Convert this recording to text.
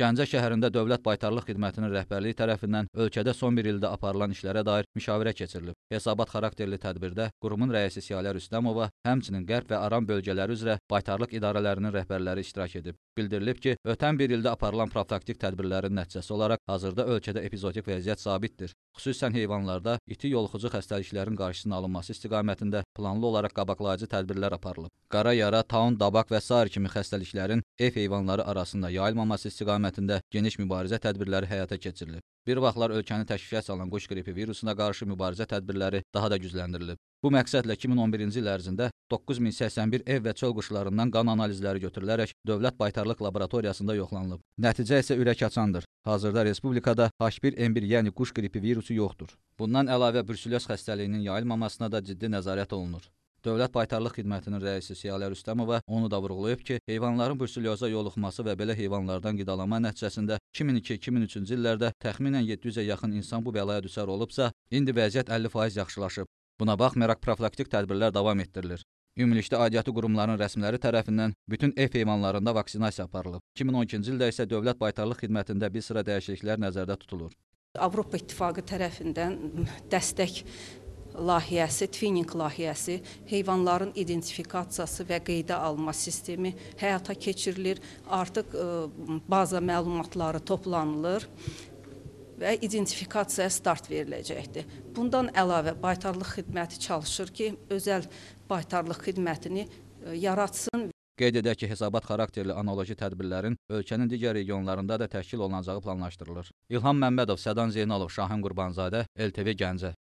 Gəncə şəhərində Dövlət Baytarlıq Xidmətinin rəhbərliyi tərəfindən ölkədə son bir ildə aparılan işlərə dair müşavirə keçirilib. Hesabat xarakterli tədbirdə qurumun rəisi Siyalə Rüstəmova, həmçinin Qərb və Aran bölgələri üzrə baytarlıq idarələrinin rəhbərləri iştirak edib. Bildirilib ki, ötən bir ildə aparılan profilaktik tədbirlərin nəticəsi olaraq hazırda ölkədə epizodik vəziyyət sabitdir. Xüsusən heyvanlarda iti yoluxucu xəstəliklərin qarşısının alınması istiqamətində planlı olaraq qabaqlayıcı tədbirlər aparılıb. Qara yara, taun, dabaq və sair kimi xəstəliklərin ev heyvanları arasında yayılmaması istiqamətində geniş mübarizə tədbirləri həyata keçirilib. Bir vaxtlar ölkəni təşvişə salan quş qripi virusuna qarşı mübarizə tədbirləri daha da gücləndirilib. Bu məqsədlə 2011-ci il ərzində 9081 ev və çöl quşlarından qan analizləri götürülərək Dövlət Baytarlıq Laboratoriyasında yoxlanılıb. Nəticə isə ürək açandır. Hazırda respublikada H1N1, yəni quş qripi virusu yoxdur. Bundan əlavə bruselyoz xəstəliyinin yayılmamasına da ciddi nəzarət olunur. Dövlət Baytarlıq Xidmətinin rəisi Siyalə Rüstəmova onu da vurğulayıb ki, heyvanların bruselyoza yoluxması və belə heyvanlardan qidalanma nəticəsində 2002-2003-cü illərdə təxminən 700-ə yaxın insan bu bəlaya düçar olubsa, indi vəziyyət 50% yaxşılaşıb. Buna baxmayaraq profilaktik tədbirlər davam etdirilir. Ümumilikdə aidiyyatı qurumların rəsmiləri tərəfindən bütün ev heyvanlarında vaksinasiya aparılıb. 2012-ci ildə isə Dövlət Baytarlıq Xidmətində bir sıra dəyişikliklər nəzərdə tutulur. Avropa İttifaqı tərəfindən dəstək layihəsi, twinning layihəsi, heyvanların identifikasiyası və qeydə alınma sistemi həyata keçirilir. Artıq baza məlumatları toplanılır və identifikasiyaya start veriləcəkdir. Bundan əlavə baytarlıq xidməti çalışır ki, özəl baytarlıq xidmətini yaratsın. Qeyd edək ki, hesabat xarakterli analoji tədbirlərin ölkənin digər regionlarında da təşkil olunacağı planlaşdırılır. İlham Məmmədov, Sədan Zeynalov, Şahin Qurbanzadə, LTV Gəncə.